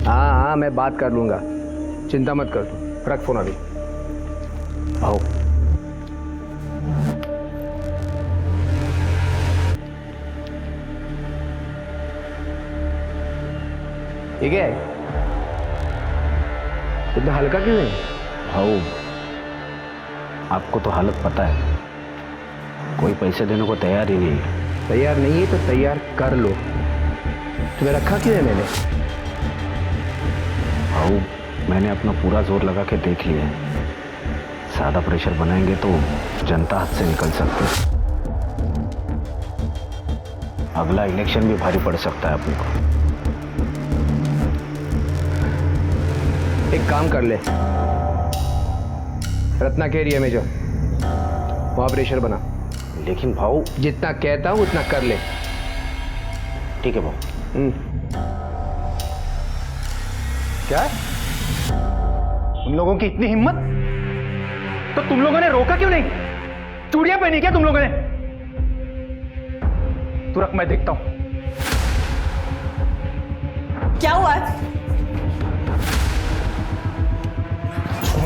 हाँ, मैं बात कर लूंगा, चिंता मत कर तू। रख फोन अभी। आओ। ठीक है, इतना हल्का क्यों है? भाऊ, आपको तो हालत पता है, कोई पैसे देने को तैयार ही नहीं है। तैयार नहीं है तो तैयार कर लो। तुम्हें रखा क्यों है मैंने? भाऊ, मैंने अपना पूरा जोर लगा के देख लिया है। ज्यादा प्रेशर बनाएंगे तो जनता हाथ से निकल सकती है। अगला इलेक्शन भी भारी पड़ सकता है अपने को। एक काम कर ले, रत्ना के एरिया में जो वहां प्रेशर बना। लेकिन भाऊ, जितना कहता हूं उतना कर ले। ठीक है भाऊ। क्या उन लोगों की इतनी हिम्मत? तो तुम लोगों ने रोका क्यों नहीं? चूड़ियां पहनी क्या तुम लोगों ने? तू रख, मैं देखता हूं। क्या हुआ है?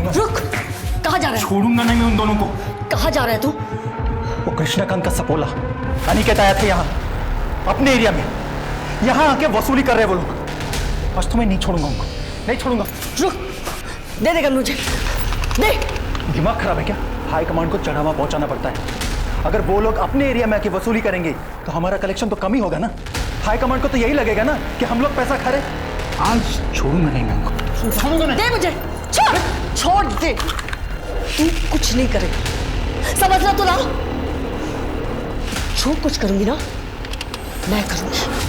रुक, कहां जा रहा है? छोड़ूंगा नहीं मैं उन दोनों को। कहां जा रहा है तू? वो कृष्णकांत का सपोला अनिकेत आया था यहाँ अपने एरिया में। यहाँ आके वसूली कर रहे हैं वो लोग। आज तो मैं नहीं छोड़ूंगा उनको, नहीं छोड़ूंगा। रुक, दे देगा मुझे, दे। दिमाग खराब है क्या? हाई कमांड को चढ़ावा पहुंचाना पड़ता है। अगर वो लोग अपने एरिया में आके वसूली करेंगे तो हमारा कलेक्शन तो कम ही होगा ना। हाई कमांड को तो यही लगेगा ना कि हम लोग पैसा खा रहे। आज छोड़ूंगा नहीं मैं उनको, छोड़ूंगा नहीं। दे मुझे, छोड़ दे। तू कुछ नहीं करेगा, समझ रहा तू ना? जो कुछ करूंगी ना मैं करूंगी।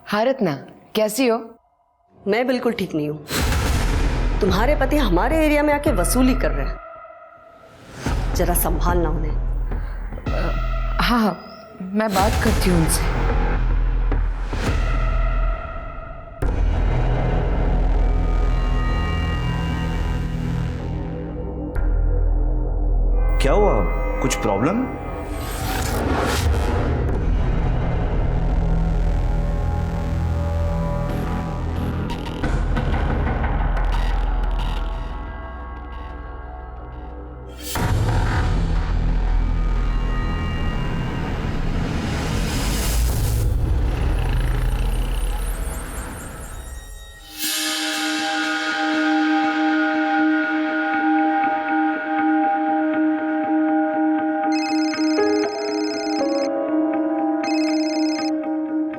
हाँ रत्ना, कैसी हो? मैं बिल्कुल ठीक नहीं हूं। तुम्हारे पति हमारे एरिया में आके वसूली कर रहे हैं, जरा संभालना उन्हें। हाँ, मैं बात करती हूँ उनसे। क्या हुआ? कुछ प्रॉब्लम?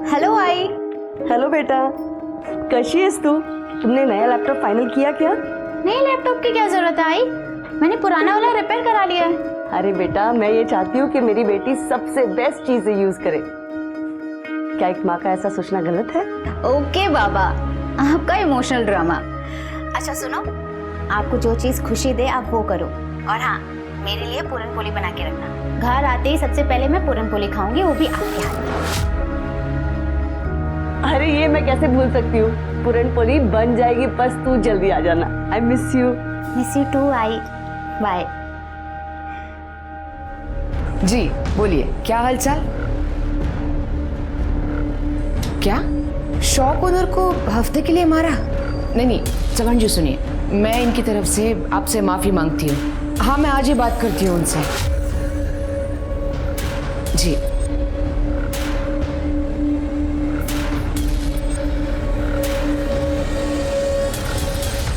हेलो आई। हेलो बेटा, कैसी है तू? तुमने नया लैपटॉप फाइनल किया क्या? नए लैपटॉप की क्या जरूरत है आई? मैंने पुराना वाला रिपेयर करा लिया है। अरे बेटा, मैं ये चाहती हूँ कि मेरी बेटी सबसे बेस्ट चीजें यूज करे। क्या एक माँ का ऐसा सोचना गलत है? ओके बाबा, आपका इमोशनल ड्रामा। अच्छा सुनो, आपको जो चीज खुशी दे आप वो करो। और हाँ, मेरे लिए पूरन पोली बना के रखना। घर आते ही सबसे पहले मैं पूरन पोली खाऊंगी, वो भी आपके हाथ। अरे ये मैं कैसे भूल सकती हूँ, पूरन पोली बन जाएगी, बस तू जल्दी आ जाना। I miss you. Miss you too I. Bye. जी बोलिए, क्या हालचाल? क्या शॉप ओनर को हफ्ते के लिए मारा? नहीं, चमन जी सुनिए, मैं इनकी तरफ से आपसे माफी मांगती हूँ। हाँ, मैं आज ही बात करती हूँ उनसे। जी।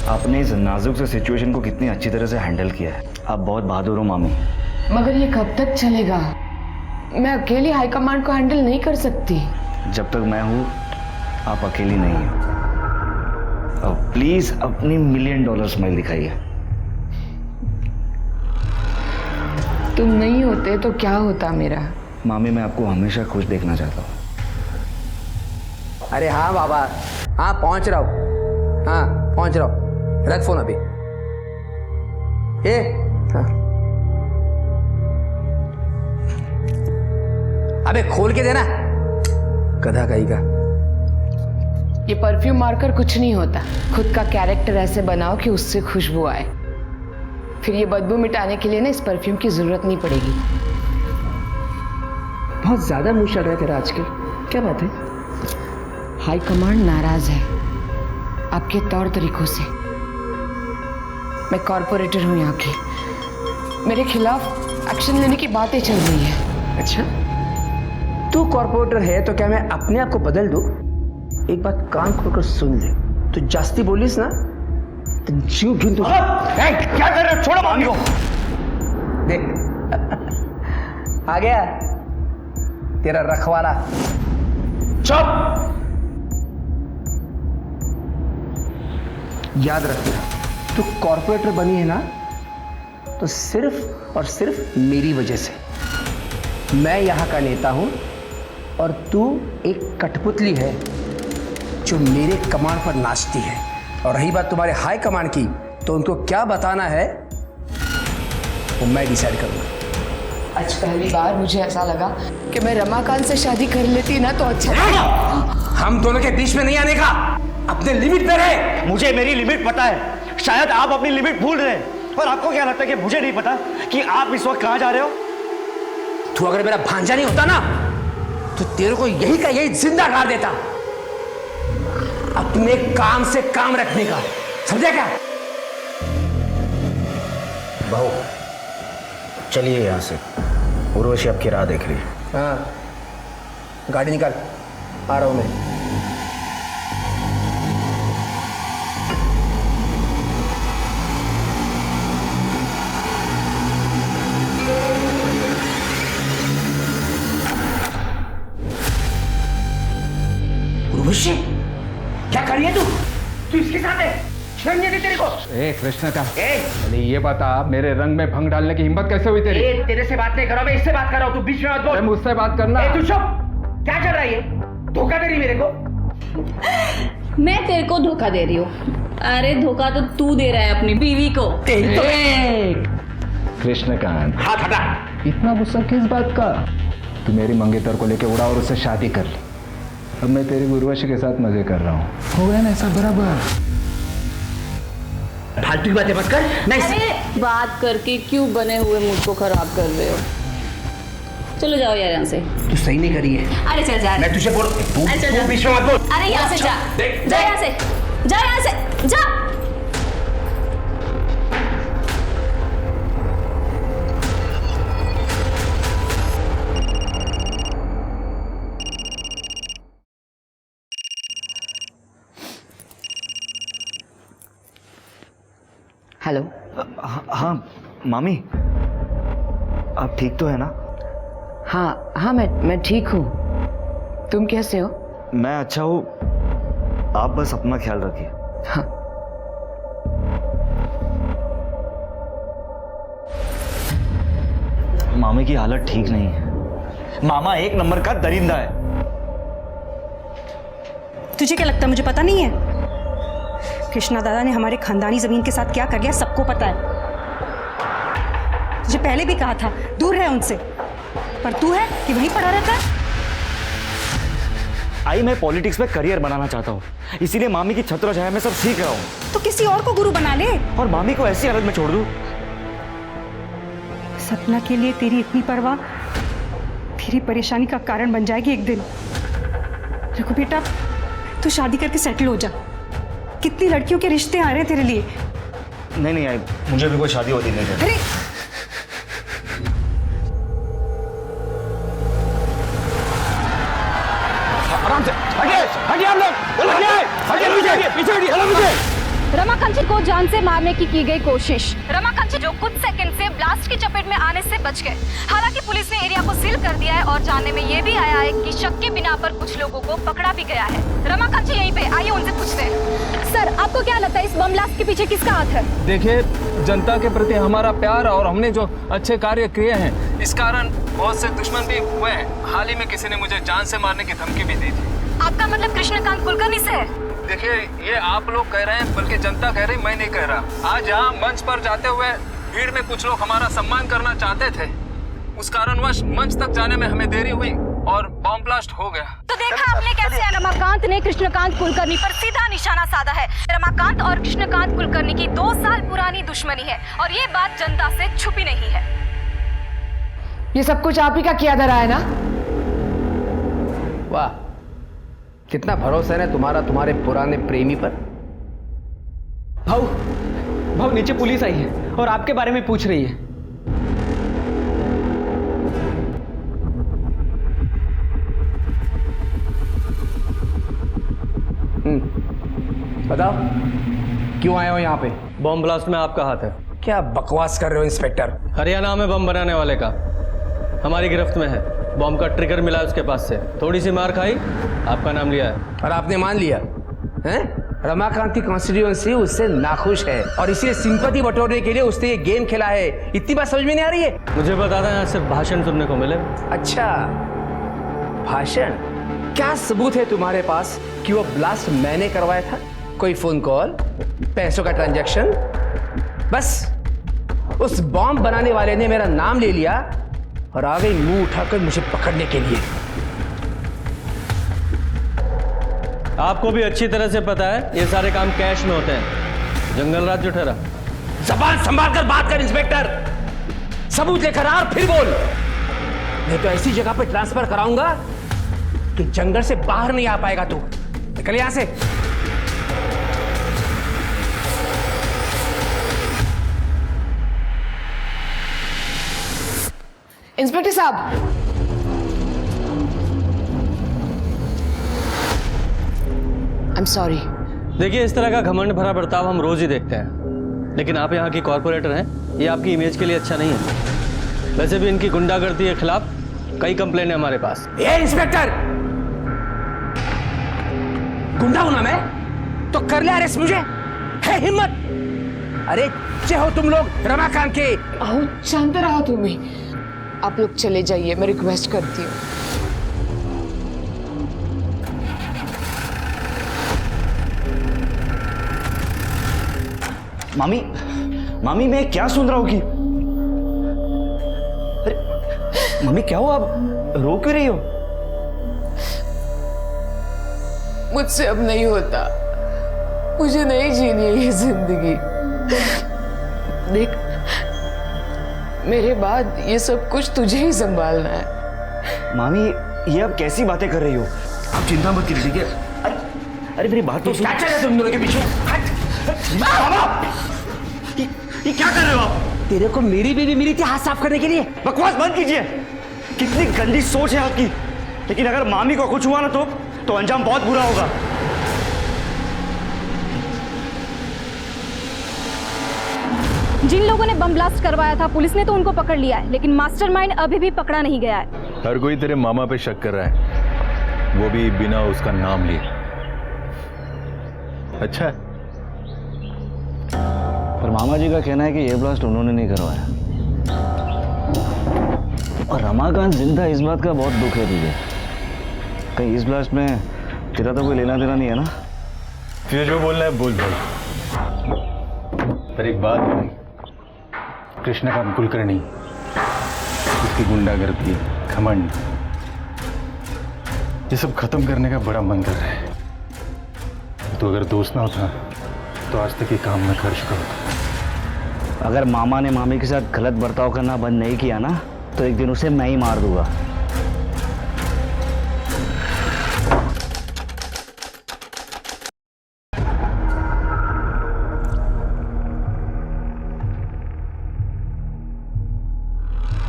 आपने इस नाजुक से सिचुएशन को कितनी अच्छी तरह से हैंडल किया है। आप बहुत बहादुर हो मामी। मगर ये कब तक चलेगा? मैं अकेली हाई कमांड को हैंडल नहीं कर सकती। जब तक मैं हूं आप अकेली नहीं हो। अब प्लीज अपनी $1 मिलियन स्माइल दिखाइए। तुम नहीं होते तो क्या होता मेरा? मामी, मैं आपको हमेशा खुश देखना चाहता हूँ। अरे हाँ बाबा, हाँ पहुंच रहा हूँ। हाँ पहुंच रहा हूँ, रख फोन अभी। ए हाँ। अबे खोल के देना, गधा कहीं का। ये परफ्यूम मारकर कुछ नहीं होता, खुद का कैरेक्टर ऐसे बनाओ कि उससे खुशबू आए, फिर ये बदबू मिटाने के लिए ना इस परफ्यूम की जरूरत नहीं पड़ेगी। बहुत ज्यादा मुंह चल रहा है तेरा आजकल, क्या बात है? हाई कमांड नाराज है आपके तौर तरीकों से। मैं कॉर्पोरेटर हूँ यहाँ की, मेरे खिलाफ एक्शन लेने की बातें चल रही है। अच्छा, तू कॉर्पोरेटर है तो क्या मैं अपने आप को बदल दूं? एक बात कान खोलकर सुन ले, तू जास्ती बोलिस ना तो जीव गिन तू। क्या कर रहे हो? छोड़ो मामी को। देख आ गया तेरा रखवाला। चुप। याद रखना, तू कॉर्पोरेटर बनी है ना तो सिर्फ और सिर्फ मेरी वजह से। मैं यहाँ का नेता हूं और तू एक कठपुतली है जो मेरे कमांड पर नाचती है। और रही बात तुम्हारे हाई कमांड की, तो उनको क्या बताना है वो मैं डिसाइड करूंगा। आज पहली बार मुझे ऐसा लगा कि मैं रमाकांत से शादी कर लेती ना तो अच्छा था। हम दोनों के बीच में नहीं आने का, अपने लिमिट पे रहे। मुझे मेरी लिमिट पता है, शायद आप अपनी लिमिट भूल रहे हैं। पर आपको क्या लगता है कि मुझे नहीं पता कि आप इस वक्त कहां जा रहे हो? तू अगर मेरा भांजा नहीं होता ना तो तेरे को यही का यही जिंदा गाड़ देता। अपने काम से काम रखने का, समझा क्या? बहू चलिए यहाँ से, उर्वशी आपकी राह देख रही है। हाँ, गाड़ी निकाल, आ रहा हूं मैं। उर्वशी, क्या कर रही है तू इसके साथ है? शर्म नहीं आती तेरे को? ए कृष्णकांत, अरे ये बता, मेरे रंग में भंग डालने की हिम्मत कैसे हुई तेरी? तेरे से बात नहीं कर रहा, मैं इससे बात कर रहा हूं, तू बीच में मत बोल। मुझसे बात करना। तू चुप। क्या चल रहा है ये? धोखा दे रही मेरे को? मैं तेरे को धोखा दे रही हूँ? अरे धोखा तो तू दे रहा है अपनी बीवी को। कृष्णकांत, हाथ हटा। इतना गुस्सा किस बात का? तू मेरी मंगेतर को लेके उड़ा और उससे शादी कर ली। अब मैं तेरी उर्वशी के साथ मजे कर रहा हूँ। हो गया ना ऐसा बराबर? फालतू की बातें मत कर। नहीं, अरे बात करके क्यों बने हुए मूड को खराब कर रहे हो? चलो जाओ यार यहाँ से। तू सही नहीं करी है। अरे चल जा। मैं तुझे बोल, अरे चल जा। तू बीच में मत बोल। अरे यहाँ से जा, जा यहाँ से, जा यहाँ से, जा। हेलो। हाँ मामी, आप ठीक तो है ना? हाँ हाँ, मैं ठीक हूँ। तुम कैसे हो? मैं अच्छा हूँ, आप बस अपना ख्याल रखिए। हाँ। मामी की हालत ठीक नहीं है। मामा एक नंबर का दरिंदा है। तुझे क्या लगता है मुझे पता नहीं है? कृष्णा दादा ने हमारे खानदानी जमीन के साथ क्या कर लिया सबको पता है। तुझे पहले भी कहा था दूर रहे उनसे, पर तू है कि वहीं पड़ा रहता है। आई, मैं पॉलिटिक्स में करियर बनाना चाहता हूँ, इसीलिए मामी की छत्र छाया में सब सीख रहा हूँ। तो किसी और को गुरु बना ले और मामी को ऐसी हालत में छोड़ दूँ? सपना के लिए तेरी इतनी परवाह तेरी परेशानी का कारण बन जाएगी एक दिन। देखो बेटा, तू शादी करके सेटल हो जा। कितनी लड़कियों के रिश्ते आ रहे हैं तेरे लिए। नहीं आई, मुझे भी कोई शादी होती नहीं है। अरे आराम से हटिए, हटिए आप लोग, हटिए, पीछे हटिए। रमाकांत को जान से मारने की गई कोशिश। रमाकांत जो कुछ सेकंड से ब्लास्ट की चपेट में आने से बच गए। हालांकि पुलिस ने एरिया को सील कर दिया है और जानने में ये भी आया है कि शक के बिना पर कुछ लोगों को पकड़ा भी गया है। रमाकांत यहीं पे, आइए उनसे पूछते हैं। सर, आपको क्या लगता है इस बम ब्लास्ट के पीछे किसका हाथ है? देखिए, जनता के प्रति हमारा प्यार और हमने जो अच्छे कार्य किए हैं, इस कारण बहुत से दुश्मन भी हुए हैं। हाल ही में किसी ने मुझे जान से मारने की धमकी भी दी थी। आपका मतलब कृष्णकांत कुलकर्णी से है? देखिए, ये आप लोग कह रहे हैं, बल्कि जनता कह रही, मैं नहीं कह रहा। आज यहाँ मंच पर जाते हुए भीड़ में कुछ लोग हमारा सम्मान करना चाहते थे, उस कारणवश मंच तक जाने में हमें देरी हुई और बॉम्ब ब्लास्ट हो गया। तो देखा आपने कैसे रमाकांत ने कृष्णकांत कुलकर्णी पर सीधा निशाना साधा है। रमाकांत और कृष्णकांत कुलकर्णी की 2 साल पुरानी दुश्मनी है और ये बात जनता से छुपी नहीं है। ये सब कुछ आप ही का किया धरा है ना? वाह, कितना भरोसा है ना तुम्हारा तुम्हारे पुराने प्रेमी पर। भाऊ नीचे पुलिस आई है और आपके बारे में पूछ रही है। बताओ क्यों आए हो यहाँ पे? बॉम्ब ब्लास्ट में आपका हाथ है। क्या बकवास कर रहे हो इंस्पेक्टर? हरियाणा में बम बनाने वाले का हमारी गिरफ्त में है। बॉम्ब का ट्रिगर मिला उसके पास से, थोड़ी सी मार खाई, आपका नाम लिया है और आपने मान लिया हैं? रमाकांत की कॉन्स्टिट्यूएंसी उससे नाखुश है और इसीलिए सिंपैथी बटोरने के लिए उसने ये गेम खेला है। इतनी बात समझ में नहीं आ रही है? मुझे बता दें, यहाँ सिर्फ भाषण सुनने को मिले। अच्छा, भाषण? क्या सबूत है तुम्हारे पास कि वो ब्लास्ट मैंने करवाया था? कोई फोन कॉल, पैसों का ट्रांजैक्शन? बस उस बॉम्ब बनाने वाले ने मेरा नाम ले लिया और आ गई मुंह उठाकर मुझे पकड़ने के लिए। आपको भी अच्छी तरह से पता है ये सारे काम कैश में होते हैं। जंगल राज जो ठहरा। जबान संभाल कर बात कर इंस्पेक्टर। सबूत लेकर आ और फिर बोल, नहीं तो ऐसी जगह पे ट्रांसफर कराऊंगा कि जंगल से बाहर नहीं आ पाएगा तू। निकल यहां से। इंस्पेक्टर साहब, आई एम सॉरी। देखिए, इस तरह का घमंड भरा बर्ताव हम रोज ही देखते हैं, लेकिन आप यहाँ की कॉर्पोरेटर हैं, ये आपकी इमेज के लिए अच्छा नहीं है। वैसे भी इनकी गुंडागर्दी के खिलाफ कई कंप्लेंट है हमारे पास। ये इंस्पेक्टर, गुंडा हूं ना मैं तो कर ले अरेस्ट मुझे, है हिम्मत? अरे हो तुम लोग रमाकांत के। आओ, शांत रहो तुम्हें। आप लोग चले जाइए, मैं रिक्वेस्ट करती हूँ। मामी मैं क्या सुन रहा हूँ कि अरे मम्मी क्या हुआ? आप रो क्यों रही हो? मुझसे अब नहीं होता, मुझे नहीं जीनी है ये जिंदगी। देख, मेरे बाद ये सब कुछ तुझे ही संभालना है। मामी ये आप कैसी बातें कर रही हो? आप चिंता मत कीजिए, ठीक है? अरे मेरी बात तो सुन। क्या चल रहा है तुम दोनों के पीछे? ये क्या कर रहे हो आप? तेरे को मेरी बीवी मिली थी हाथ साफ करने के लिए। बकवास बंद कीजिए। कितनी गंदी सोच है आपकी। लेकिन अगर मामी को कुछ हुआ ना तो अंजाम बहुत बुरा होगा। जिन लोगों ने बम ब्लास्ट करवाया था, पुलिस ने तो उनको पकड़ लिया है, लेकिन मास्टरमाइंड अभी भी पकड़ा नहीं गया है। हर कोई तेरे मामा पे शक कर रहा है, वो भी बिना उसका नाम लिए। अच्छा है। पर मामा जी का कहना है कि ये ब्लास्ट उन्होंने नहीं करवाया। और रमाकांत जिंदा, इस बात का बहुत दुख है तुझे। कहीं इस ब्लास्ट में तेरा तो कोई लेना देना नहीं है ना? तुझे जो बोलना है बोल भाई। पर एक बात है भाई, कृष्णकांत कुलकर्णी, उसकी गुंडागर्दी, घमंड, ये सब खत्म करने का बड़ा मन कर रहा है। तो अगर दोस्त ना होता तो आज तक ये काम मैं कर चुका होता। अगर मामा ने मामी के साथ गलत बर्ताव करना बंद नहीं किया ना तो एक दिन उसे मैं ही मार दूंगा।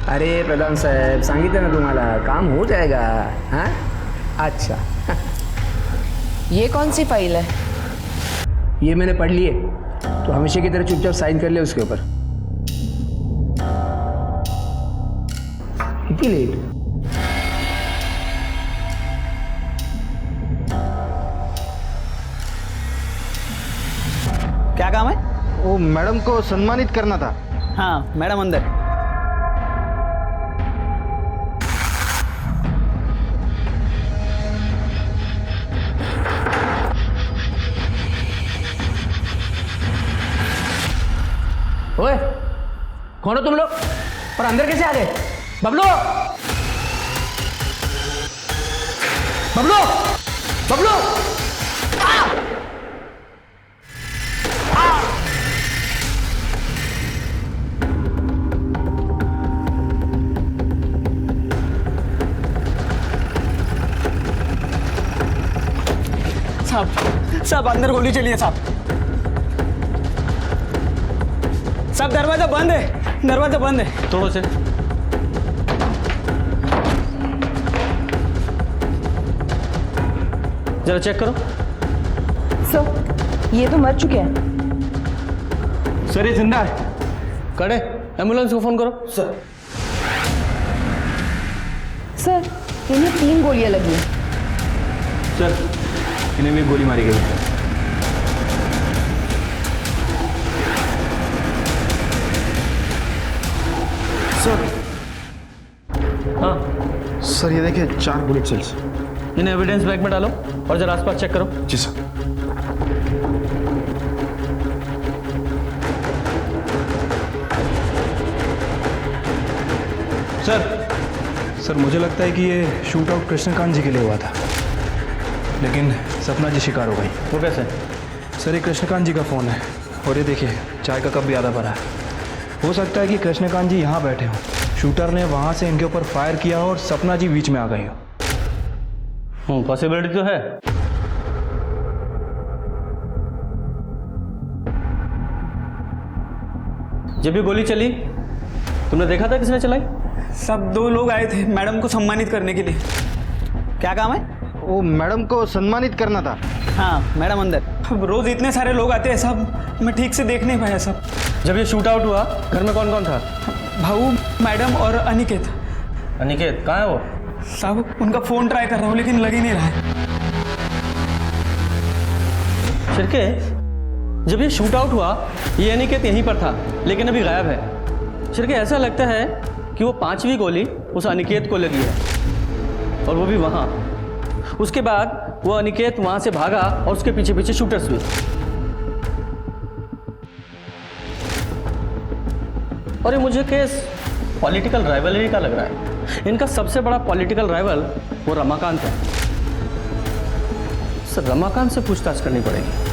अरे प्रधान साहेब, सांगितलं ना तुम्हाला, काम हो जाएगा। हाँ, अच्छा। ये कौन सी फाइल है? ये मैंने पढ़ ली है, तो हमेशा की तरह चुपचाप साइन कर ले उसके ऊपर। इतनी लेट? क्या काम है? वो मैडम को सम्मानित करना था। हाँ, मैडम अंदर। ओए, कौन हो तुम लोग और अंदर कैसे आ गए? बबलू, बबलू, बबलू! साहब अंदर गोली चली है साहब। साहब दरवाजा बंद है, दरवाजा बंद है। तोड़ो से। जरा चेक करो। सर ये तो मर चुके हैं। सर ये जिंदा है। कड़े एम्बुलेंस को फोन करो। सर इन्हें 3 गोलियां लगी हैं। सर इन्हें भी गोली मारी गई। सर हाँ सर ये देखिए 4 बुलेट सेल्स। इन्हें एविडेंस बैग में डालो और जरा आसपास चेक करो। जी सर। सर मुझे लगता है कि ये शूट आउट कृष्णकांत जी के लिए हुआ था, लेकिन सपना जी शिकार हो गई। वो कैसे? सर ये कृष्णकांत जी का फ़ोन है और ये देखिए चाय का कप भी आधा भरा है। हो सकता है कि कृष्णकांत जी यहाँ बैठे हों, शूटर ने वहाँ से इनके ऊपर फायर किया हो और सपना जी बीच में आ गई हो। पॉसिबिलिटी तो है। जब ये गोली चली तुमने देखा था किसने चलाई? सब 2 लोग आए थे मैडम को सम्मानित करने के लिए। क्या काम है? वो मैडम को सम्मानित करना था। हाँ मैडम अंदर। अब रोज इतने सारे लोग आते हैं साहब, मैं ठीक से देख नहीं पाया साहब। जब ये शूट आउट हुआ घर में कौन कौन था? भाऊ, मैडम और अनिकेत। अनिकेत कहाँ है वो? साहब उनका फ़ोन ट्राई कर रहा हूँ लेकिन लग ही नहीं रहा है। शिरके, जब ये शूट आउट हुआ ये अनिकेत यहीं पर था लेकिन अभी गायब है। शिरके ऐसा लगता है कि वो 5वीं गोली उस अनिकेत को लगी है और वो भी वहाँ। उसके बाद वो अनिकेत वहाँ से भागा और उसके पीछे पीछे शूटर्स भी। और ये मुझे केस पॉलिटिकल राइवलरी का लग रहा है। इनका सबसे बड़ा पॉलिटिकल राइवल वो रमाकांत है। सर रमाकांत से पूछताछ करनी पड़ेगी।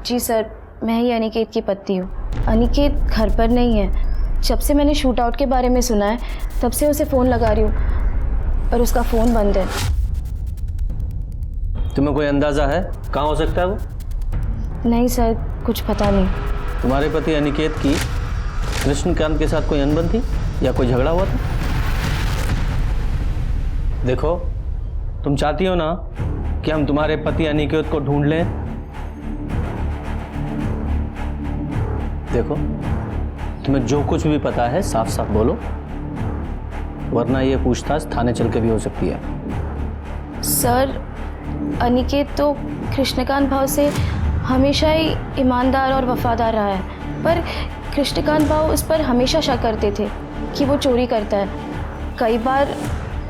जी सर, मैं ही अनिकेत की पत्नी हूँ। अनिकेत घर पर नहीं है। जब से मैंने शूट आउट के बारे में सुना है तब से उसे फ़ोन लगा रही हूँ पर उसका फ़ोन बंद है। तुम्हें कोई अंदाज़ा है कहाँ हो सकता है वो? नहीं सर, कुछ पता नहीं। तुम्हारे पति अनिकेत की कृष्णकांत के साथ कोई अनबन थी या कोई झगड़ा हुआ था? देखो, तुम चाहती हो ना कि हम तुम्हारे पति अनिकेत को ढूंढ लें? देखो, तुम्हें जो कुछ भी पता है साफ साफ बोलो, वरना ये पूछताछ थाने चल के भी हो सकती है। सर, अनिकेत तो कृष्णकांत भाव से हमेशा ही ईमानदार और वफादार रहा है, पर कृष्णकांत भाव उस पर हमेशा शक करते थे कि वो चोरी करता है। कई बार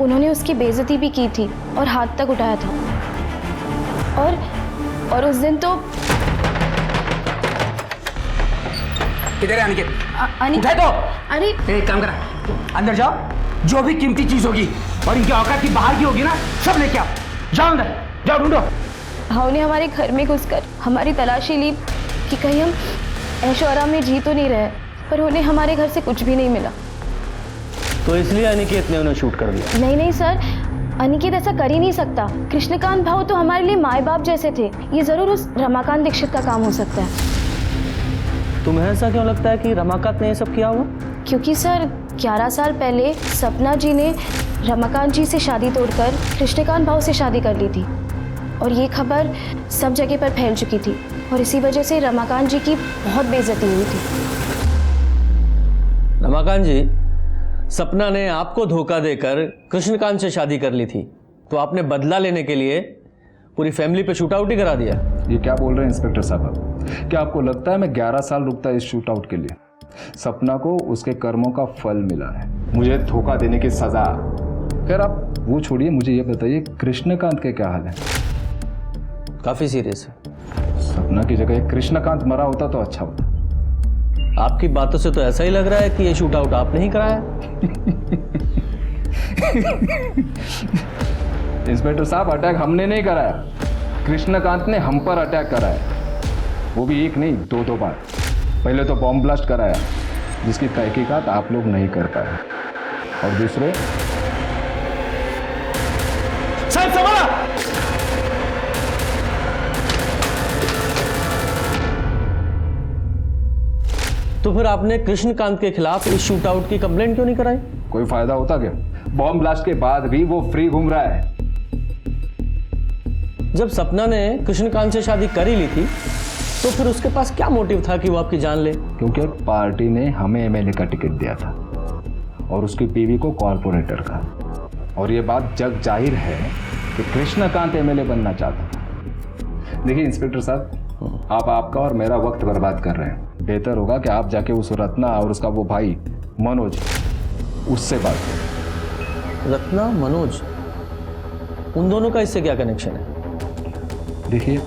उन्होंने उसकी बेइज्जती भी की थी और हाथ तक उठाया था। और उस दिन तो किधर है अनिकेत? अनिकेत उठाए तो। अरे एक काम करा, अंदर जाओ, जो भी कीमती चीज होगी और इनकी औकात की बाहर की होगी ना सब लेके आओ। जाओ अंदर, जाओ ढूंढो। भाव ने हमारे घर में घुसकर हमारी तलाशी ली कि कहीं हम ऐशो आराम में जी तो नहीं रहे, पर उन्हें हमारे घर से कुछ भी नहीं मिला। तो इसलिए अनिकेत ने उन्हें शूट कर दिया? नहीं सर, अनिकेत ऐसा कर ही नहीं सकता। कृष्णकांत भाव तो हमारे लिए माए बाप जैसे थे। ये जरूर उस रमाकांत दीक्षित का काम हो सकता है। तुम्हें ऐसा क्यों लगता है कि रमाकांत ने ये सब किया होगा? क्योंकि सर 11 साल पहले सपना जी ने रमाकांत जी से शादी तोड़कर कृष्णकांत भाव से शादी कर ली थी और ये खबर सब जगह पर फैल चुकी थी और इसी वजह से रमाकांत जी की बहुत बेइज्जती हुई थी। रमाकांत जी, सपना ने आपको धोखा देकर कृष्णकांत से शादी कर ली थी, तो आपने बदला लेने के लिए पूरी फैमिली पे शूट आउट ही करा दिया। ये क्या बोल रहे हैं इंस्पेक्टर साहब आप? क्या आपको लगता है मैं 11 साल रुकता इस शूट आउट के लिए? सपना को उसके कर्मों का फल मिला है, मुझे धोखा देने की सजा। खैर आप वो छोड़िए, मुझे ये बताइए कृष्णकांत के क्या हाल है? काफ़ी सीरियस है। सपना की जगह कृष्णकांत मरा होता तो अच्छा होता। आपकी बातों से तो ऐसा ही लग रहा है कि ये शूट आउट आपने ही कराया। इंस्पेक्टर साहब, अटैक हमने नहीं कराया, कृष्णकांत ने हम पर अटैक कराया, वो भी एक नहीं दो बार। पहले तो बॉम्ब ब्लास्ट कराया जिसकी तहकीकात आप लोग नहीं कर पाए, और दूसरे साहब संभाला। तो फिर आपने कृष्णकांत के खिलाफ इस शूट आउट की कंप्लेंट क्यों नहीं कराई? कोई फायदा होता क्या? बॉम्ब ब्लास्ट के बाद भी वो फ्री घूम रहा है। जब सपना ने कृष्णकांत से शादी कर ही ली थी तो फिर उसके पास क्या मोटिव था कि वो आपकी जान ले? क्योंकि पार्टी ने हमें एमएलए का टिकट दिया था और उसकी बीवी को कॉर्पोरेटर का, और ये बात जग जाहिर है कि कृष्णकांत एमएलए बनना चाहता था। देखिए इंस्पेक्टर साहब, आप आपका और मेरा वक्त बर्बाद कर रहे हैं। बेहतर होगा कि आप जाके उस रत्ना और उसका वो भाई मनोज, उससे बात करें। रत्ना, मनोज, उन दोनों का इससे क्या कनेक्शन है? देखिए,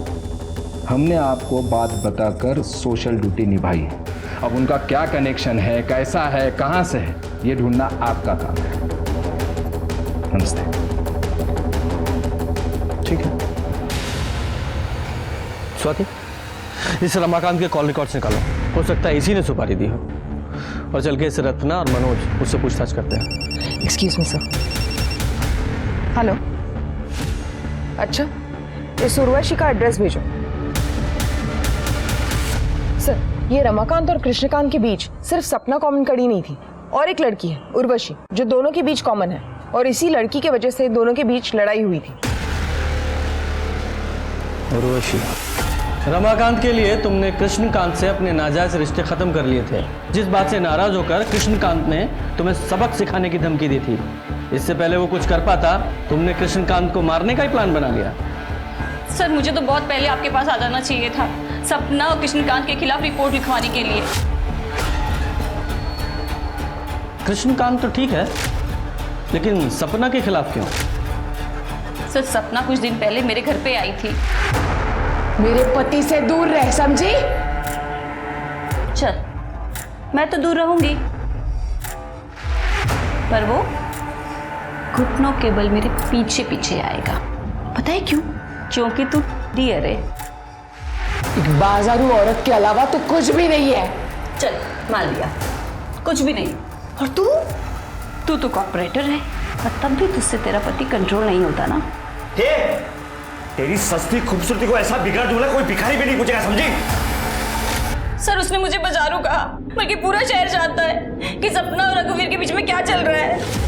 हमने आपको बात बताकर सोशल ड्यूटी निभाई है। अब उनका क्या कनेक्शन है, कैसा है, कहां से है, ये ढूंढना आपका काम है। नमस्ते। ठीक है। स्वाति, इस रमाकांत के कॉल रिकॉर्ड्स निकालो, हो सकता है इसी ने सुपारी दी हो। और चल के इस रत्ना और मनोज, उससे पूछताछ करते हैं। Excuse me sir. हेलो। अच्छा, इस उर्वशी का एड्रेस भेजो। सर, ये रमाकांत और कृष्णकांत के बीच सिर्फ सपना कॉमन कड़ी नहीं थी, और एक लड़की है उर्वशी जो दोनों के बीच कॉमन है, और इसी लड़की के वजह से दोनों के बीच लड़ाई हुई थी। उर्वशी, रमाकांत के लिए तुमने कृष्णकांत से अपने नाजायज रिश्ते खत्म कर लिए थे, जिस बात से नाराज होकर कृष्णकांत ने तुम्हें सबक सिखाने की धमकी दी थी। इससे पहले वो कुछ कर पाता, तुमने कृष्णकांत को मारने का ही प्लान बना लिया। सर, मुझे तो बहुत पहले आपके पास आ जाना चाहिए था, सपना और कृष्णकांत के खिलाफ रिपोर्ट लिखवाने के लिए। कृष्णकांत तो ठीक है, लेकिन सपना के खिलाफ क्यों? सर, सपना कुछ दिन पहले मेरे घर पे आई थी। मेरे पति से दूर रह, समझी? चल, मैं तो दूर रहूंगी, पर वो घुटनों के बल मेरे पीछे पीछे आएगा। पता है क्यों? क्योंकि तू डियर है। एक बाजारू औरत के अलावा तो कुछ भी नहीं है। चल, मान लिया, कुछ भी नहीं। और तू तो कॉर्पोरेटर है, और तब भी तुझसे तेरा पति कंट्रोल नहीं होता ना। तेरी सस्ती खूबसूरती को ऐसा बिगाड़ दूंगा कोई भिखारी भी नहीं पूछेगा, समझी? सर, उसने मुझे बाजारू कहा, बल्कि पूरा शहर जानता है कि सपना और रघुवीर के बीच में क्या चल रहा है।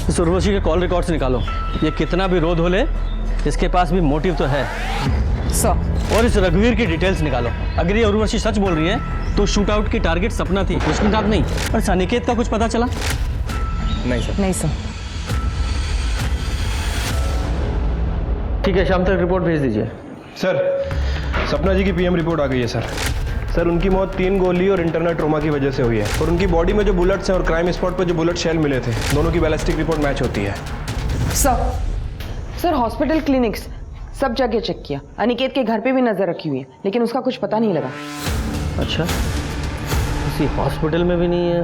इस उर्वशी के कॉल रिकॉर्ड्स निकालो। ये कितना भी रोध हो ले, इसके पास भी मोटिव तो है। सर, और इस रघुवीर की डिटेल्स निकालो। अगर ये उर्वशी सच बोल रही है तो शूट आउट की टारगेट सपना थी, कृष्णकांत नहीं। और अनिकेत का कुछ पता चला? नहीं सर। नहीं सर। ठीक है, शाम तक रिपोर्ट भेज दीजिए। सर, सपना जी की पीएम रिपोर्ट आ गई है सर। सर, उनकी मौत 3 गोली और इंटरनल ट्रोमा की वजह से हुई है, और उनकी बॉडी में जो बुलेट्स हैं और क्राइम स्पॉट पर जो बुलेट शेल मिले थे, दोनों की बैलिस्टिक रिपोर्ट मैच होती है। सर, हॉस्पिटल, क्लिनिक्स सब जगह चेक किया, अनिकेत के घर पे भी नजर रखी हुई है, लेकिन उसका कुछ पता नहीं लगा। अच्छा, किसी हॉस्पिटल में भी नहीं है?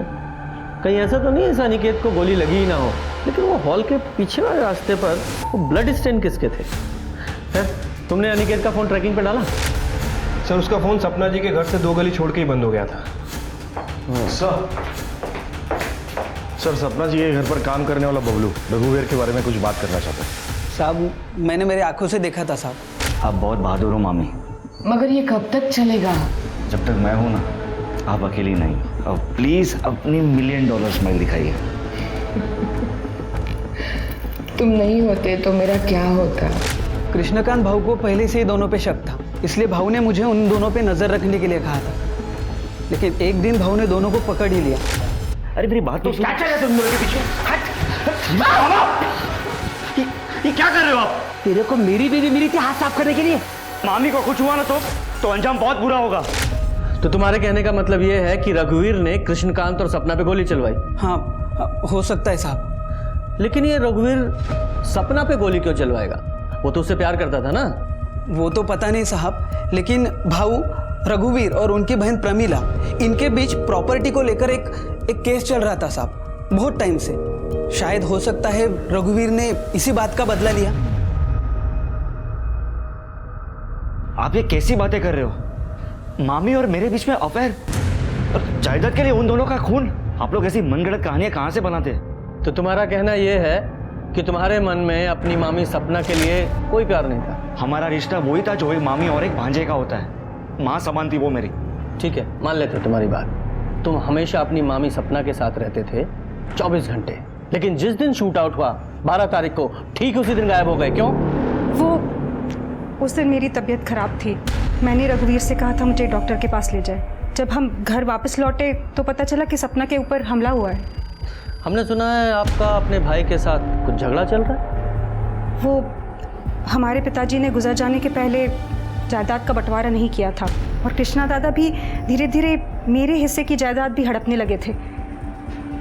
कहीं ऐसा तो नहीं है इस अनिकेत को गोली लगी ही ना हो? लेकिन वो हॉल के पीछे वाले रास्ते पर वो ब्लड स्टेन किसके थे? तुमने अनिकेत का फोन ट्रैकिंग पे डाला? सर, उसका फोन सपना जी के घर से 2 गली छोड़ के ही बंद हो गया था। सर, सपना जी के घर पर काम करने वाला बबलू रघुवीर के बारे में कुछ बात करना चाहता है। साहब, मैंने मेरी आंखों से देखा था साहब। आप बहुत बहादुर हो मामी। मगर ये कब तक चलेगा? जब तक मैं हूं ना, आप अकेली नहीं। अब प्लीज अपनी $1 मिलियन स्माइल दिखाइए। तुम नहीं होते तो मेरा क्या होता? कृष्णकांत भाऊ को पहले से ही दोनों पे शक था, इसलिए भाऊ ने मुझे उन दोनों पे नजर रखने के लिए कहा था। लेकिन एक दिन भाऊ ने दोनों को पकड़ ही लिया। अरे मेरी बात तो क्या चल रहा है तुम लोगों के पीछे? ये क्या कर रहे हो आप? तेरे को मेरी बीवी मिली थी हाथ साफ करने के लिए। मामी को कुछ हुआ ना तो अंजाम बहुत बुरा होगा। तो तुम्हारे कहने का मतलब ये है कि रघुवीर ने कृष्णकांत और सपना पे गोली चलवाई? हाँ, हो सकता है साहब। लेकिन ये रघुवीर सपना पे गोली क्यों चलवाएगा? वो तो उससे प्यार करता था ना। वो तो पता नहीं साहब, लेकिन भाऊ रघुवीर और उनकी बहन प्रमीला, इनके बीच प्रॉपर्टी को लेकर एक केस चल रहा था साहब, बहुत टाइम से। शायद हो सकता है रघुवीर ने इसी बात का बदला लिया। आप ये कैसी बातें कर रहे हो? मामी और मेरे बीच में अफेयर और जायदाद के लिए उन दोनों का खून? आप लोग ऐसी मनगढ़ंत कहानियां कहां से बनाते हैं? तो तुम्हारा कहना यह है कि तुम्हारे मन में अपनी मामी सपना के लिए कोई प्यार नहीं था? हमारा रिश्ता वही था जो एक मामी और एक भांजे का होता है। माँ समान थी वो मेरी। ठीक है, मान लेते तुम्हारी बात। तुम हमेशा अपनी मामी सपना के साथ रहते थे 24 घंटे, लेकिन जिस दिन शूट आउट हुआ 12 तारीख को, ठीक उसी दिन गायब हो गए। क्यों? उस दिन मेरी तबीयत खराब थी। मैंने रघुवीर से कहा था मुझे डॉक्टर के पास ले जाए। जब हम घर वापस लौटे तो पता चला कि सपना के ऊपर हमला हुआ है। हमने सुना है आपका अपने भाई के साथ कुछ झगड़ा चल रहा है। वो हमारे पिताजी ने गुजर जाने के पहले जायदाद का बंटवारा नहीं किया था और कृष्णा दादा भी धीरे धीरे मेरे हिस्से की जायदाद भी हड़पने लगे थे।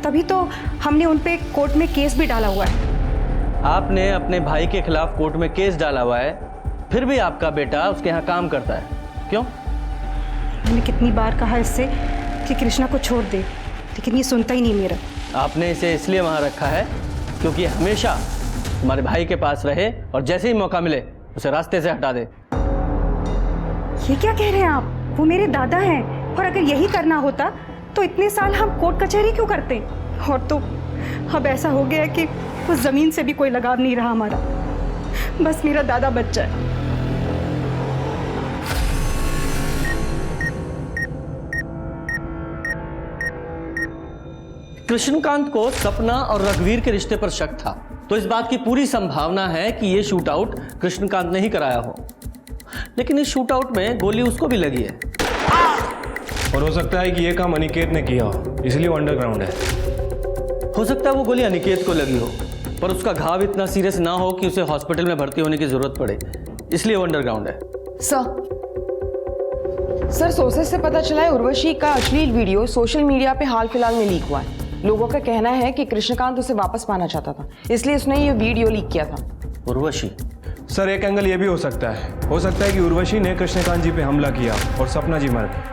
तभी तो हमने उन पे कोर्ट में केस भी डाला हुआ है। आपने अपने भाई के खिलाफ कोर्ट में केस डाला हुआ है, फिर भी आपका बेटा उसके यहाँ काम करता है। क्यों? मैंने कितनी बार कहा इससे कि कृष्णा को छोड़ दे, लेकिन ये सुनता ही नहीं मेरा। आपने इसे इसलिए वहाँ रखा है क्योंकि हमेशा तुम्हारे भाई के पास रहे और जैसे ही मौका मिले उसे रास्ते से हटा दे। ये क्या कह रहे हैं आप? वो मेरे दादा हैं, और अगर यही करना होता तो इतने साल हम कोर्ट कचहरी क्यों करते? और तो अब ऐसा हो गया कि उस जमीन से भी कोई लगाव नहीं रहा हमारा। बस मेरा दादा बच जाए। कृष्णकांत को सपना और रघुवीर के रिश्ते पर शक था, तो इस बात की पूरी संभावना है कि यह शूट आउट कृष्णकांत ने ही कराया हो। लेकिन इस शूट आउट में गोली उसको भी लगी है। और हो सकता है कि यह काम अनिकेत ने किया हो, इसलिए वो अंडरग्राउंड है। हो सकता है वो गोली अनिकेत को लगी हो, पर उसका घाव इतना सीरियस ना हो कि उसे हॉस्पिटल में भर्ती होने की जरूरत पड़े, इसलिए वो अंडरग्राउंड है। सर सोर्सेस से पता चला है उर्वशी का अश्लील वीडियो सोशल मीडिया पे हाल फिलहाल में लीक हुआ है। लोगों का कहना है कि कृष्णकांत उसे वापस पाना चाहता था, इसलिए उसने ये वीडियो लीक किया था। उर्वशी? सर एक एंगल ये भी हो सकता है कि उर्वशी ने कृष्णकांत जी पे हमला किया और सपना जी मर गई।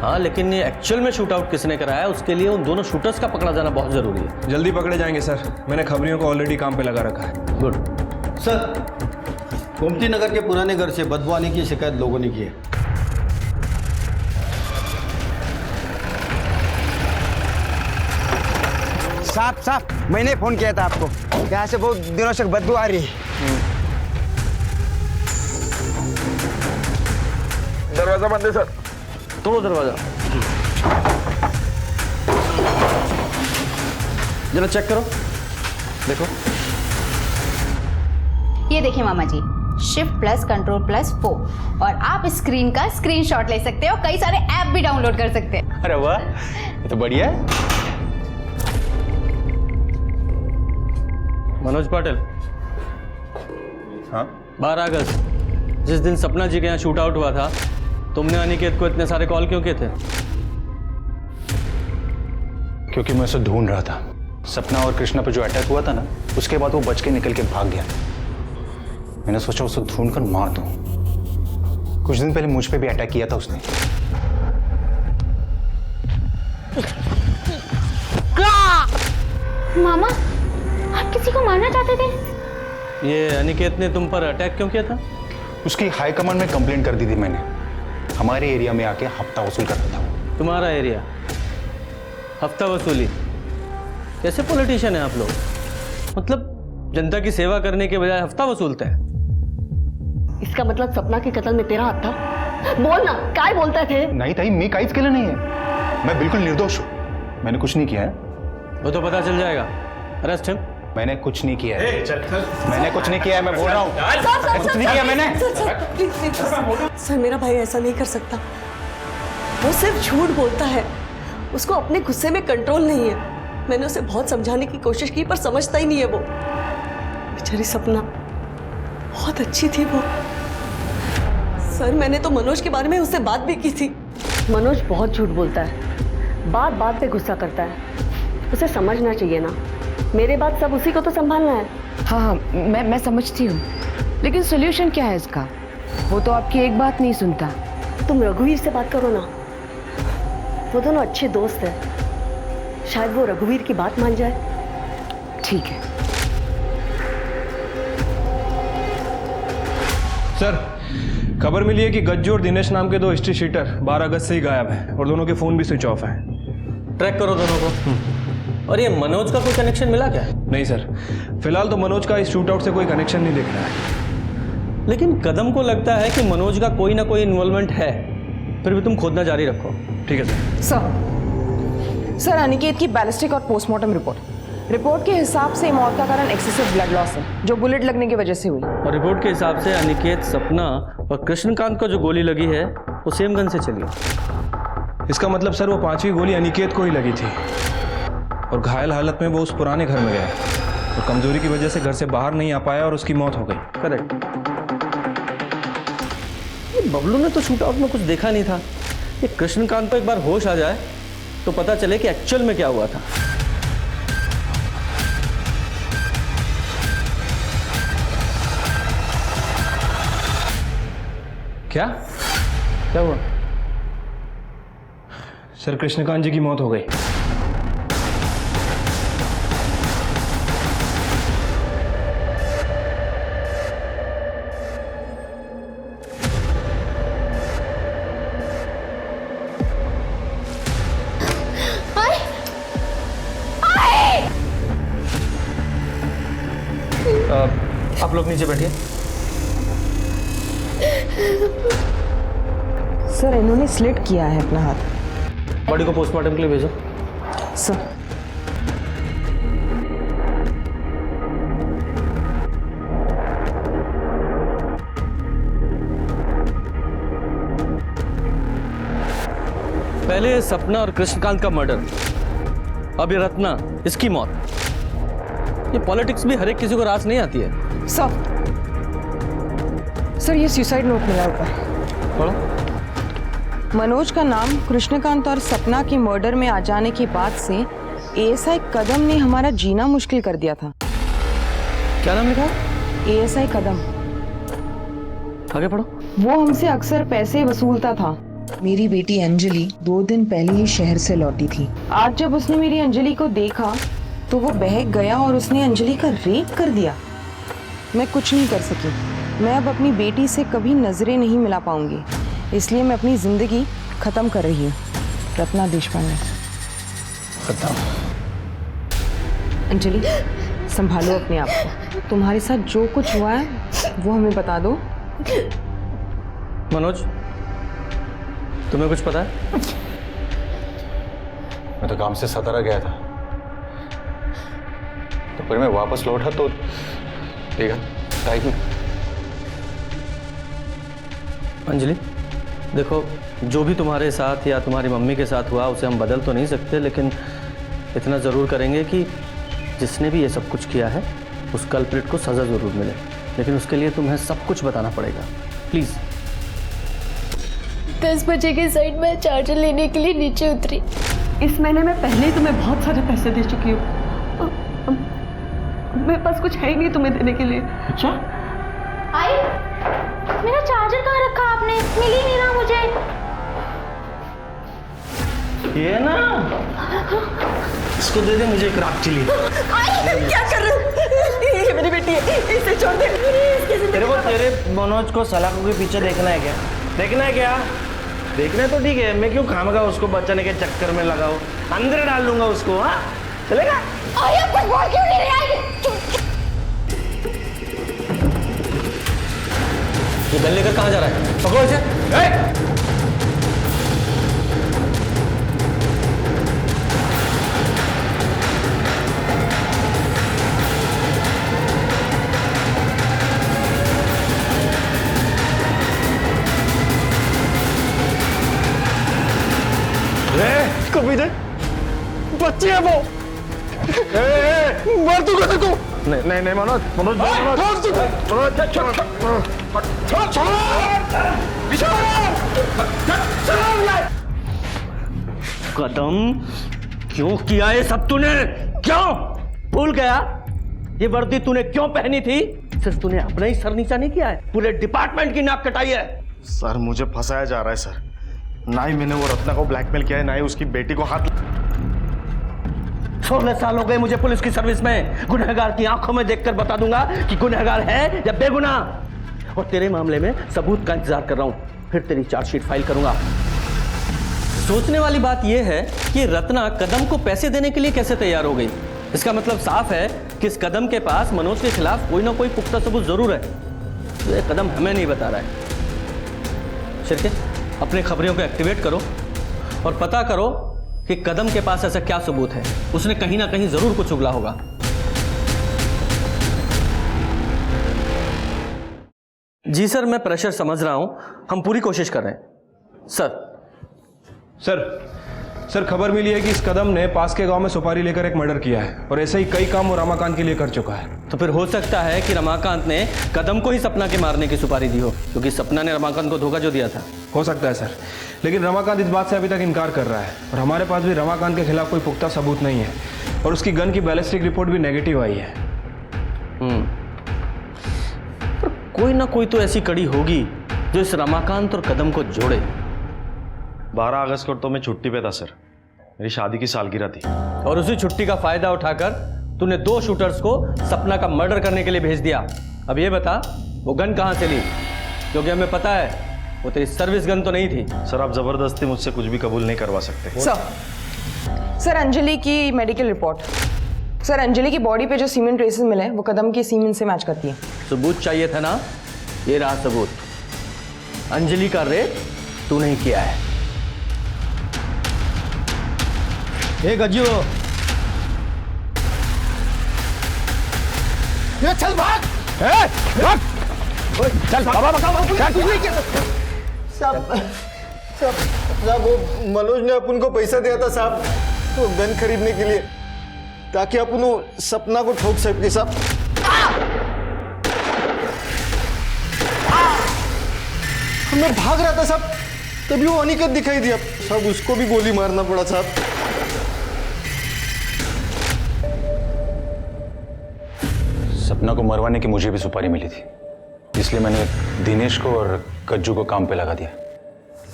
हाँ, लेकिन ये एक्चुअल में शूट आउट किसने कराया, उसके लिए उन दोनों शूटर्स का पकड़ा जाना बहुत जरूरी है। जल्दी पकड़े जाएंगे सर, मैंने खबरियों को ऑलरेडी काम पे लगा रखा है। गुड। सर, गोमती नगर के पुराने घर से बदबू आने की शिकायत लोगों ने की है। साहब मैंने फोन किया था आपको, यहाँ से बहुत दिनों से बदबू आ रही है। दरवाजा बंद है सर। तोड़ो दरवाजा। जरा चेक करो, देखो। ये देखिए मामा जी, शिफ्ट प्लस कंट्रोल प्लस 4 और आप स्क्रीन का स्क्रीनशॉट ले सकते हो, कई सारे ऐप भी डाउनलोड कर सकते हैं। अरे वाह, ये तो बढ़िया है। मनोज पाटिल। हाँ? 12 अगस्त जिस दिन सपना जी के यहाँ शूट आउट हुआ था, तुमने अनिकेत को इतने सारे कॉल क्यों किए थे? क्योंकि मैं उसे ढूंढ रहा था। सपना और कृष्णा पे जो अटैक हुआ था ना, उसके बाद वो बच के निकल के भाग गया। मैंने सोचा उसे ढूंढ कर मार दूं। कुछ दिन पहले मुझ पे भी अटैक किया था उसने। मामा, आप किसी को मारना चाहते थे? ये अनिकेत ने तुम पर अटैक क्यों किया था? उसकी हाई कमांड में कंप्लेंट कर दी थी मैंने। हमारे एरिया में आके हफ्ता वसूल करता था। तुम्हारा एरिया? हफ्ता वसूली? कैसे पॉलिटिशियन है आप लोग? मतलब जनता की सेवा करने के बजाय हफ्ता वसूलते हैं। इसका मतलब सपना के कत्ल में तेरा हाथ था? बोल ना, काय बोलता थे? नहीं ताई, मैं काहीच केलं नहीं है। मैं बिल्कुल निर्दोष हूँ। मैंने कुछ नहीं किया है। वो तो पता चल जाएगा। Arrest him. मैंने कुछ नहीं किया है। मैंने कुछ नहीं किया है, मैं बोल रहा हूँ। कुछ नहीं किया मैंने। सर, मेरा भाई ऐसा नहीं कर सकता। वो सिर्फ झूठ बोलता है। उसको अपने गुस्से में कंट्रोल नहीं है। मैंने उसे बहुत समझाने की कोशिश की, पर समझता ही नहीं है वो। बेचारी सपना बहुत अच्छी थी वो। सर मैंने तो मनोज के बारे में उससे बात भी की थी। मनोज बहुत झूठ बोलता है, बात बात पे गुस्सा करता है। उसे समझना चाहिए ना, मेरे बाद सब उसी को तो संभालना है। हाँ हाँ, मैं समझती हूँ, लेकिन सोल्यूशन क्या है इसका? वो तो आपकी एक बात नहीं सुनता। तुम रघुवीर से बात करो ना, वो दोनों अच्छे दोस्त हैं, शायद वो रघुवीर की बात मान जाए। ठीक है सर, खबर मिली है कि गज्जू और दिनेश नाम के दो हिस्ट्री शीटर 12 अगस्त से ही गायब हैं और दोनों के फोन भी स्विच ऑफ हैं। ट्रैक करो दोनों को। और ये मनोज का कोई कनेक्शन मिला क्या? नहीं सर, फिलहाल तो मनोज का इस शूट आउट से कोई कनेक्शन नहीं दिख रहा है। लेकिन कदम को लगता है कि मनोज का कोई ना कोई इन्वॉल्वमेंट है, फिर भी तुम खोदना जारी रखो। ठीक है सर। सर, अनिकेत की बैलिस्टिक और पोस्टमार्टम रिपोर्ट के हिसाब से मौत का कारण एक्सेसिव ब्लड लॉस है, जो बुलेट लगने की वजह से हुई। और रिपोर्ट के हिसाब से अनिकेत, सपना और कृष्णकांत को जो गोली लगी है वो सेम गन से चली। इसका मतलब सर वो 5वीं गोली अनिकेत को ही लगी थी और घायल हालत में वो उस पुराने घर में गया और कमजोरी की वजह से घर से बाहर नहीं आ पाया और उसकी मौत हो गई। करेक्ट। बबलू ने तो शूट आउट में कुछ देखा नहीं था। ये कृष्णकांत को एक बार होश आ जाए तो पता चले कि एक्चुअल में क्या हुआ था। क्या हुआ? सर, कृष्णकांत जी की मौत हो गई। आप लोग नीचे बैठिए। सर, इन्होंने स्लिट किया है अपना हाथ। बॉडी को पोस्टमार्टम के लिए भेजो। सर, पहले सपना और कृष्णकांत का मर्डर, अब ये रत्ना, इसकी मौत। ये पॉलिटिक्स भी हर एक किसी को रास नहीं आती है। सर, ये सुसाइड नोट मिला ऊपर। पढ़ो। मनोज का नाम कृष्णकांत और सपना की मर्डर में आ जाने के बाद से एएसआई कदम ने हमारा जीना मुश्किल कर दिया था। क्या नाम लिखा? एएसआई कदम। आगे पढ़ो। वो हमसे अक्सर पैसे वसूलता था। मेरी बेटी अंजलि 2 दिन पहले ही शहर से लौटी थी। आज जब उसने मेरी अंजलि को देखा तो वो बहक गया और उसने अंजलि का रेप कर दिया। मैं कुछ नहीं कर सकी। मैं अब अपनी बेटी से कभी नजरें नहीं मिला पाऊंगी, इसलिए मैं अपनी जिंदगी खत्म कर रही हूँ। रत्ना देशपांडे। खत्म। अंजलि, संभालो अपने आप को। तुम्हारे साथ जो कुछ हुआ है वो हमें बता दो। मनोज, तुम्हें कुछ पता है? मैं तो काम से सतारा गया था, तो फिर मैं वापस लौटा तो देखा टाइप में। अंजलि, देखो, जो भी तुम्हारे साथ या तुम्हारी मम्मी के साथ हुआ उसे हम बदल तो नहीं सकते, लेकिन इतना ज़रूर करेंगे कि जिसने भी ये सब कुछ किया है उस कल्प्रिट को सज़ा ज़रूर मिले। लेकिन उसके लिए तुम्हें सब कुछ बताना पड़ेगा, प्लीज़। 10 बजे के साइड में चार्जर लेने के लिए नीचे उतरी। इस महीने में पहले ही तुम्हें बहुत सारे पैसे दे चुकी हूँ। मेरे पास कुछ है ही नहीं तुम्हें देने के लिए। अच्छा? आई, मेरा चार्जर कहाँ रखा आपने? मिल ही नहीं रहा मुझे। ये ना, इसको दे दे मुझे एक रात चिली। क्या कर रहे हो? ये मेरी बेटी है, इसे छोड़ दे। तेरे को तेरे मनोज को सलाखों के पीछे देखना है क्या? देखना है क्या? देखना है तो ठीक है, मैं क्यों खामगा उसको बचाने के चक्कर में लगाओ? अंदर डाल लूंगा उसको। हाँ, चलेगा? कुछ बोल क्यों नहीं रही? ये गन लेकर कहाँ जा रहा है? पकड़ो इसे। कभी दे, बच्ची है वो। मार दूंगा तेरे को। नहीं नहीं मनोज मनोज कदम क्यों किया ये सब तूने? क्यों भूल गया ये वर्दी तूने क्यों पहनी थी? सिर्फ तूने अपना ही सर नीचा नहीं किया है, पूरे डिपार्टमेंट की नाक कटाई है। सर मुझे फंसाया जा रहा है सर। ना ही मैंने वो रत्ना को ब्लैकमेल किया है, ना ही उसकी बेटी को हाथ। 16 साल हो गए मुझे पुलिस की सर्विस में। गुनहगार की आंखों में देखकर बता दूंगा कि गुनहगार है या बेगुनाह। और तेरे मामले में सबूत का इंतजार कर रहा हूं, फिर तेरी चार्जशीट फाइल करूंगा। सोचने वाली बात यह है कि रत्ना कदम को पैसे देने के लिए कैसे तैयार हो गई। इसका मतलब साफ है कि इस कदम के पास मनोज के खिलाफ कोई ना कोई पुख्ता सबूत जरूर है। तो ये कदम हमें नहीं बता रहा है। शिरके, अपने खबरों को एक्टिवेट करो और पता करो कि कदम के पास ऐसा क्या सबूत है। उसने कहीं ना कहीं जरूर कुछ उगला होगा। जी सर, मैं प्रेशर समझ रहा हूं, हम पूरी कोशिश कर रहे हैं। सर खबर मिली है कि इस कदम ने पास के गांव में सुपारी लेकर एक मर्डर किया है और ऐसे ही कई काम वो रमाकांत के लिए कर चुका है। तो फिर हो सकता है कि रमाकांत ने कदम को ही सपना के मारने की सुपारी दी हो, क्योंकि सपना ने रमाकांत को धोखा जो दिया था। हो सकता है सर, लेकिन रमाकांत इस बात से अभी तक इनकार कर रहा है और हमारे पास भी रमाकांत के खिलाफ कोई पुख्ता सबूत नहीं है और उसकी गन की बैलिस्टिक रिपोर्ट भी नेगेटिव आई है। पर कोई ना कोई तो ऐसी कड़ी होगी जो इस रमाकांत और कदम को जोड़े। 12 अगस्त को तो मैं छुट्टी पे था सर, मेरी शादी की सालगिरह थी। और उसी छुट्टी का फायदा उठाकर तूने 2 शूटर्स को सपना का मर्डर करने के लिए भेज दिया। अब ये बता, वो गन कहां से ली? क्योंकि हमें पता है वो तेरी सर्विस गन तो नहीं थी। सर आप जबरदस्ती मुझसे कुछ भी कबूल नहीं करवा सकते। सर अंजलि की मेडिकल रिपोर्ट। सर अंजलि की बॉडी पे जो सीमेंट ट्रेसेस मिले हैं वो कदम की सीमेंट से मैच करती है। सबूत चाहिए था ना, ये रहा सबूत। अंजलि का रेप तू नहीं किया है। गज्जू, ये चल भाग। चल साहब वो मनोज ने अपन को पैसा दिया था साहब, तो गन खरीदने के लिए, ताकि अपन वो सपना को ठोक सके साहब। मैं भाग रहा था साहब, तभी वो अनिकेत दिखाई दिया साहब, उसको भी गोली मारना पड़ा साहब। सपना को मरवाने की मुझे भी सुपारी मिली थी, इसलिए मैंने दिनेश को और कज्जू को काम पे लगा दिया।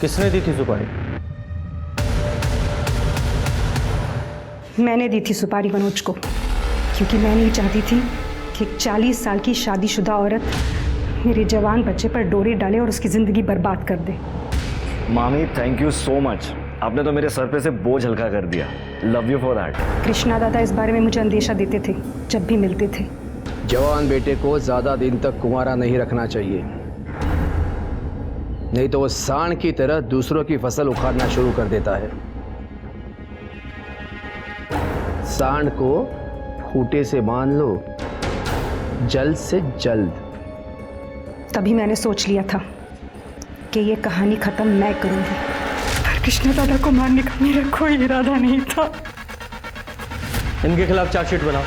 किसने दी थी सुपारी? मैंने दी थी सुपारी मनोज को, क्योंकि मैं नहीं चाहती थी कि एक 40 साल की शादीशुदा औरत मेरे जवान बच्चे पर डोरी डाले और उसकी जिंदगी बर्बाद कर दे। मामी थैंक यू सो मच, आपने तो मेरे सर पे से बोझ हल्का कर दिया। Love you for that. Krishna दादा इस बारे में मुझे अंदेशा देते थे जब भी मिलते थे। जवान बेटे को ज्यादा दिन तक कुंवारा नहीं रखना चाहिए, नहीं तो वो सांड की तरह दूसरों की फसल उखाड़ना शुरू कर देता है। सांड को खूंटे से बांध लो, जल्द से जल्द। तभी मैंने सोच लिया था कि ये कहानी खत्म मैं करूंगी, पर कृष्णा दादा को मारने का मेरा कोई इरादा नहीं था। इनके खिलाफ चार्जशीट बनाओ।